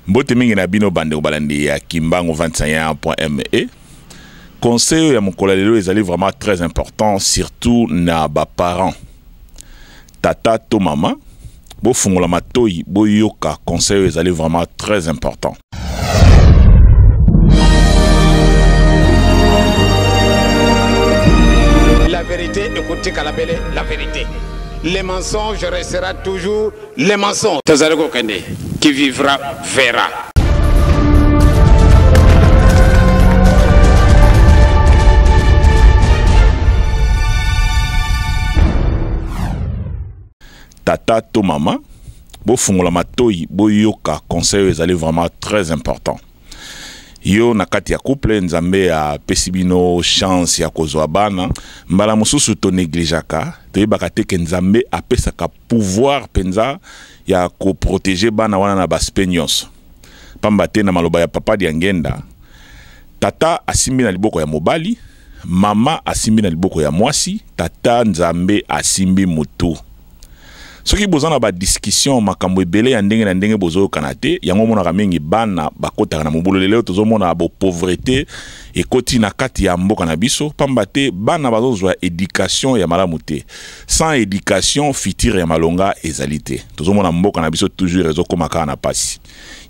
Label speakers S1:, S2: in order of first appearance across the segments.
S1: Mbote mingi na bino bande obalandi ya Kimbangu 21.me. Conseil ya mokola lelo ezali vraiment très important, surtout na ba parents. Tata to mama, bo fungola matoyi bo yoka conseil ezali vraiment très important.
S2: La vérité, écoutez Kalabele, la vérité. Les mensonges restera toujours les mensonges. Tazareko Kende, qui vivra, verra.
S1: Tata to mama, bo fungola matoyi bo yoka conseil ezali vraiment très important. Yo nakati ya couple nzambe ya pesibino chance ya kozwa bana mbala mususu to neglijaka toyebaka te ke nzambe apesaka pouvoir penza ya ko protéger bana wana na baspe nyonso pamba te na maloba ya papa di ngenda tata asimbi na liboko ya mobali, mama asimbi na liboko ya mwasi, tata nzambe asimbi mutu. Soki bozana ba discussion makambo ebele ya ndenge na ndenge bozo kanate yango mona mingi bana bakota na mobulu lelo tozomona bo pauvreté ekoti na kati ya mboka na biso pamba te bana bazozwa éducation ya malamu te. Sans éducation futur ya malonga ezalité. Tozomona mboka na biso toujours ezokomaka na pasi.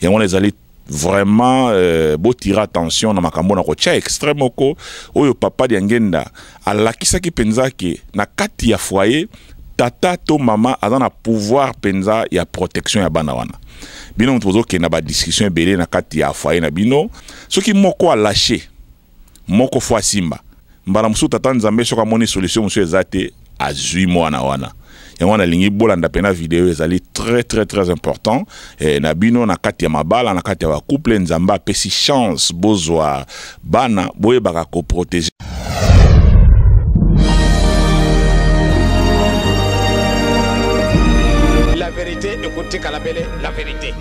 S1: Yango ezali vraiment beau tirer attention na makambo na kocha extrême oko oyo papa di ngenda alakisaki penzaki na kati ya foyer. Tata to mama azana pouvoir penza ya protection ya bana wana. Bino mtozo ke na ba discussion ebele na kati ya foyer na bino. Soki moko a lâché, moko fwa simba. Mbala musu tata nzambe soka moni solution musu ezate azui mwana wana. Yango na lingi bolanda pena video ezali très important. Na bino na kati ya mabala na kati ya ba couple nzamba pesi chance bozwa bana boye baka ko protéger.
S2: Écoutez Kalabele, la vérité.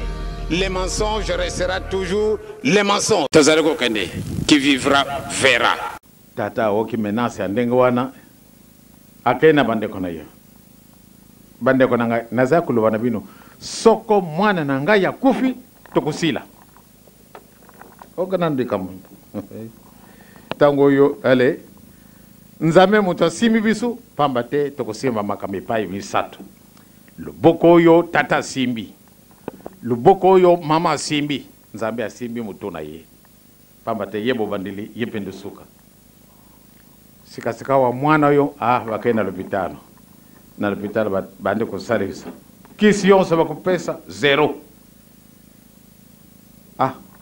S2: Les mensonges restera toujours les mensonges. Tazareko Kende, qui vivra, verra. Tata oki menace ya ndenge wana akena bandeko na yo. Bandeko na ngai naza kuluba na bino soko mwana na ngai ya kufi tokusila. Okanandi kamu. Tango yo ale nzame muto simi bisu pamba te tokusimba makamipai misatu. Luboko yo tata simbi. Luboko yo mama simbi. Nzambe simbi mutuna ye. Pamba te yebo bandili yepende suka. Sika wa mwana yo wakena lupitano. Na lupitano bande kusarisa. Kisi yonse bakupesa zero.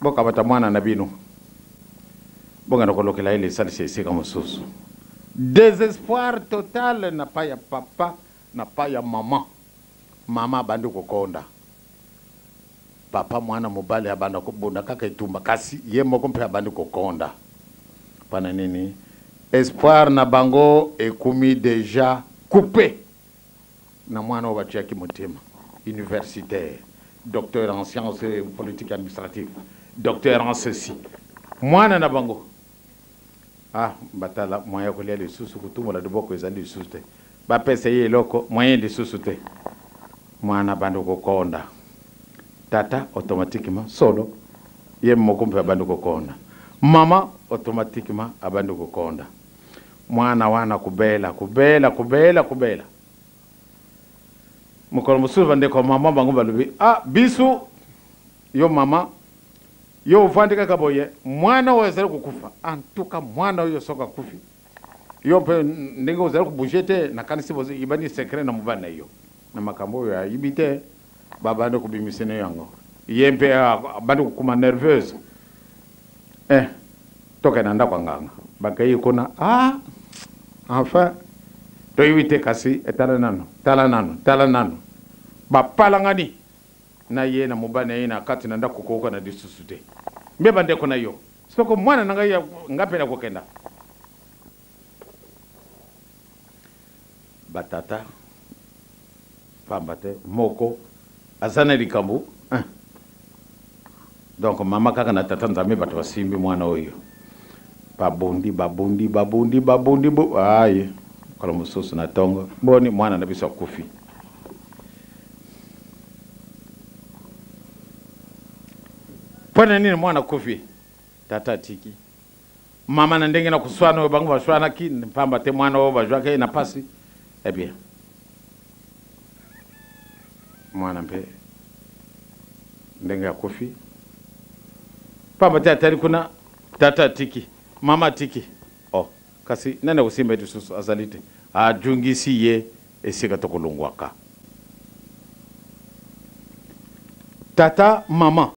S2: Boka bata mwana na bino. Bonga nakolokela ile salise sika mususu. Désespoir total na pa ya papa na pa ya mama. Mama bandi kukonda. Papa mwana mobali abanda kubunda kaka itumba kasi ye moko mpe abandi kukonda. Pana nini? Espoir na bango ekumi déjà coupé. Na mwana obatia kimotema. Universitaire, docteur en sciences et politique administrative, docteur en ceci. Mwana na bango. Batala moyen kolia le susu kutumula de boko ezali susu te. Ba pese ye loko moyen de susu te. Mwana bandu kukonda. Tata automatiquement solo ye moko mpe abandu kukonda. Mama automatiquement abandu kukonda. Mwana wana kubela. Mukolo musu bande ko mama bangu balubi bisu yo mama yo uvandika kaboye mwana wazali kukufa antuka mwana yo soka kufi yo pe ndenge uzali kubujete na kanisi bozi ibani secret na mubana yo na makambo ya ibite babande kubimisene yango yempe abande kukuma nerveuse toka nanda kwa nganga bakayi kuna enfin to ibite kasi tala nano bapalangani na ye na mubana ye na kati nanda kukoka na disusute mbe bande kona yo soko mwana nanga ya ngapela kokenda batata pambate moko azana likambu donc mama kaka na tata nzambe bato basimbi mwana oyo babundi aye kala mususu na tongo boni mwana na biso kufi pona nini mwana kufi tata tiki mama na ndenge na kuswana bangu bashwana ki pamba te mwana wo bajwa ke na pasi eh bien mwana mpe ndenge ya kufi pamba te atari kuna tata tiki mama tiki oh kasi nene usimba etu susu azalite ajungisi ye esika tokolongwaka tata mama